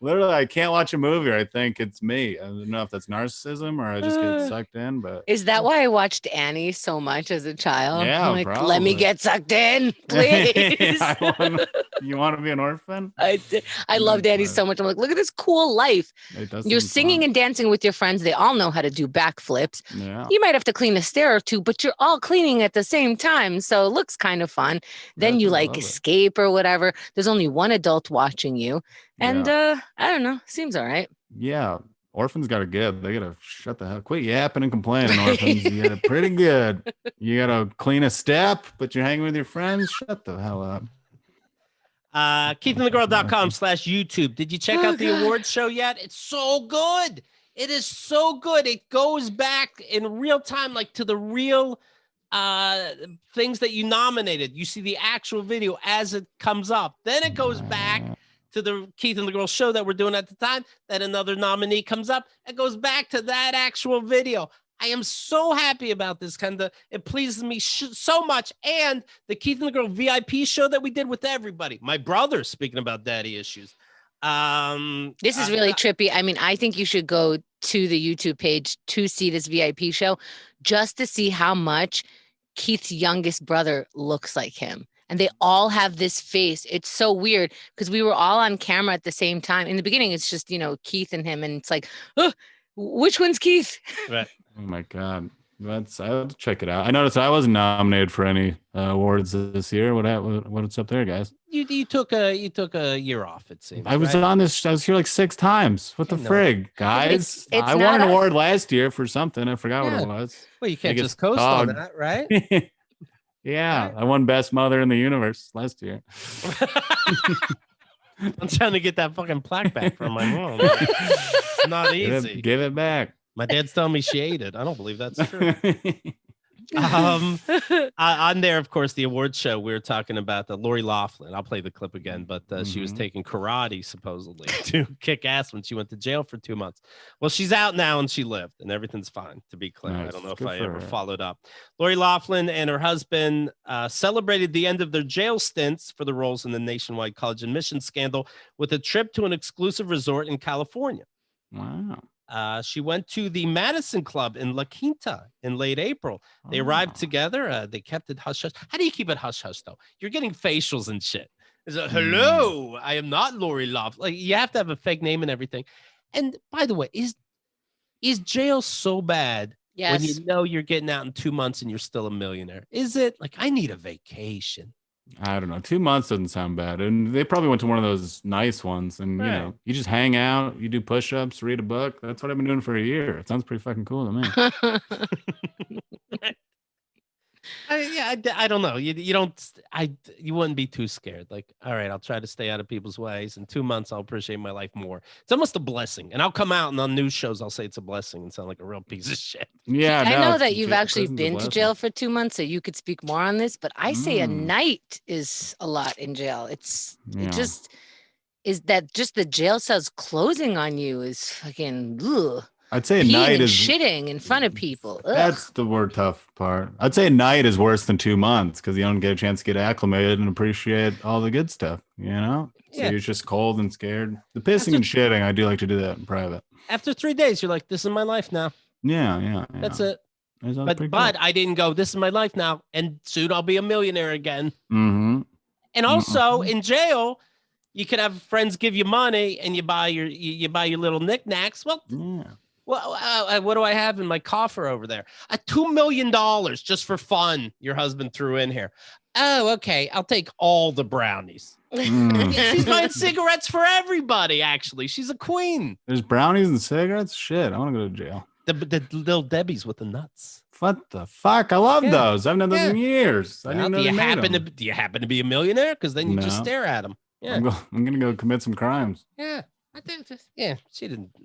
Literally, I can't watch a movie or I think it's me. I don't know if that's narcissism or I just get sucked in. But is that why I watched Annie so much as a child? Yeah, I'm like, probably. Let me get sucked in, please. You want to be an orphan? I loved Annie so much. I'm like, look at this cool life. You're singing and dancing with your friends. They all know how to do backflips. Yeah. You might have to clean a stair or two, but you're all cleaning at the same time. So it looks kind of fun. Then you like escape or whatever. There's only one adult watching you. And I don't know. Seems all right. Yeah. Orphans got it good. They got to shut the hell. Quit yapping and complaining, orphans. You got it pretty good. You got to clean a step, but you're hanging with your friends. Shut the hell up. KeithandTheGirl.com/YouTube. Did you check out the awards show yet? It's so good. It is so good. It goes back in real time, like to the real things that you nominated. You see the actual video as it comes up. Then it goes back to the Keith and the Girl show that we're doing at the time, that another nominee comes up. It goes back to that actual video. I am so happy about this it pleases me so much. And the Keith and the Girl VIP show that we did with everybody. My brother, speaking about daddy issues. This is really trippy. I mean, I think you should go to the YouTube page to see this VIP show just to see how much Keith's youngest brother looks like him. And they all have this face. It's so weird because we were all on camera at the same time. In the beginning, it's just, Keith and him. And it's like, oh, which one's Keith? Right. Oh, my God. I have to check it out. I noticed I wasn't nominated for any awards this year. What's up there, guys? You took a year off, it seems. I was on this. I was here like 6 times. What the frig, guys? It's I won an award last year for something. I forgot what it was. Well, you can't just coast on that, right? Yeah, I won Best Mother in the Universe last year. I'm trying to get that fucking plaque back from my mom. It's not easy. Give it back. My dad's telling me she ate it. I don't believe that's true. On there, of course, the awards show, we were talking about the Lori Loughlin. I'll play the clip again, but she was taking karate supposedly to kick ass when she went to jail for 2 months. Well, she's out now and she lived and everything's fine, to be clear. Nice. I don't know Good if I for ever her. followed up. Lori Loughlin and her husband celebrated the end of their jail stints for the roles in the nationwide college admission scandal with a trip to an exclusive resort in California. Wow. She went to the Madison Club in La Quinta in late April. They arrived together. They kept it hush hush. How do you keep it hush hush though? You're getting facials and shit. It's like, hello, I am not Lori Loughlin. Like you have to have a fake name and everything. And by the way, is jail so bad when you know you're getting out in 2 months and you're still a millionaire? Is it like I need a vacation? I don't know. 2 months doesn't sound bad. And they probably went to one of those nice ones. And, you know, you just hang out, you do push-ups, read a book. That's what I've been doing for a year. It sounds pretty fucking cool to me. I don't know. You wouldn't be too scared. Like, all right, I'll try to stay out of people's ways. In 2 months, I'll appreciate my life more. It's almost a blessing. And I'll come out and on news shows, I'll say it's a blessing and sound like a real piece of shit. Yeah, I know that you've actually been to jail for 2 months, so you could speak more on this. But I say a night is a lot in jail. It just is that just the jail cells closing on you is fucking. Ugh. I'd say a night is shitting in front of people. Ugh. That's the tough part. I'd say a night is worse than 2 months because you don't get a chance to get acclimated and appreciate all the good stuff, you know? So you're just cold and scared. The pissing and shitting, I do like to do that in private. After 3 days, you're like, this is my life now. Yeah. That's it. But I didn't go, this is my life now. And soon I'll be a millionaire again. Mm-hmm. And also in jail, you could have friends give you money and you buy your little knickknacks. Well, what do I have in my coffer over there? $2 million just for fun. Your husband threw in here. Oh, okay. I'll take all the brownies. She's buying cigarettes for everybody. Actually, she's a queen. There's brownies and cigarettes. Shit, I want to go to jail. The little Debbie's with the nuts. What the fuck? I love those. I've known those in years. Do you happen to be a millionaire? Because then you just stare at them. Yeah, I'm gonna go commit some crimes. Yeah. I think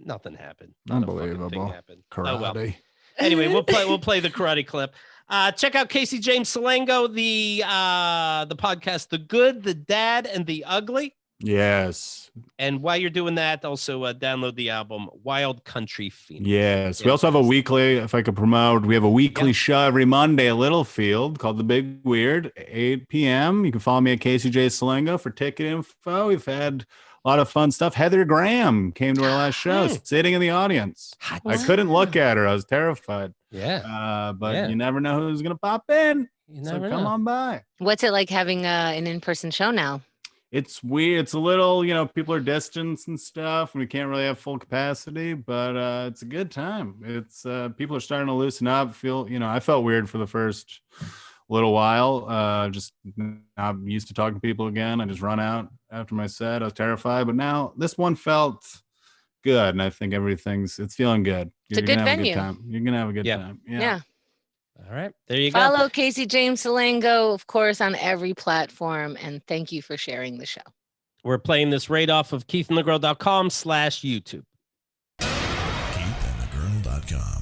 nothing happened. Unbelievable. Happened. Karate. Oh, well. Anyway, we'll play the karate clip. Check out Casey James Salengo, the podcast, The Good, the Dad, and the Ugly. Yes. And while you're doing that, also download the album Wild Country Phoenix. Yes. We also have a weekly, if I could promote, we have a weekly show every Monday at Littlefield called The Big Weird, 8 p.m. You can follow me at Casey J. Salengo for ticket info. We've had a lot of fun stuff. Heather Graham came to our last show, sitting in the audience. I couldn't look at her. I was terrified. Yeah. But you never know who's going to pop in. So come on by. What's it like having an in-person show now? It's weird. It's a little, people are distanced and stuff, and we can't really have full capacity, but it's a good time. It's people are starting to loosen up. I felt weird for the first little while. Just I'm used to talking to people again. I just run out after my set. I was terrified, but now this one felt good, and I think it's feeling good. It's a good venue. You're gonna have a good time. Yeah. All right. There you go. Follow Casey James Salengo, of course, on every platform. And thank you for sharing the show. We're playing this right off of keithandthegirl.com/YouTube. KeithandTheGirl.com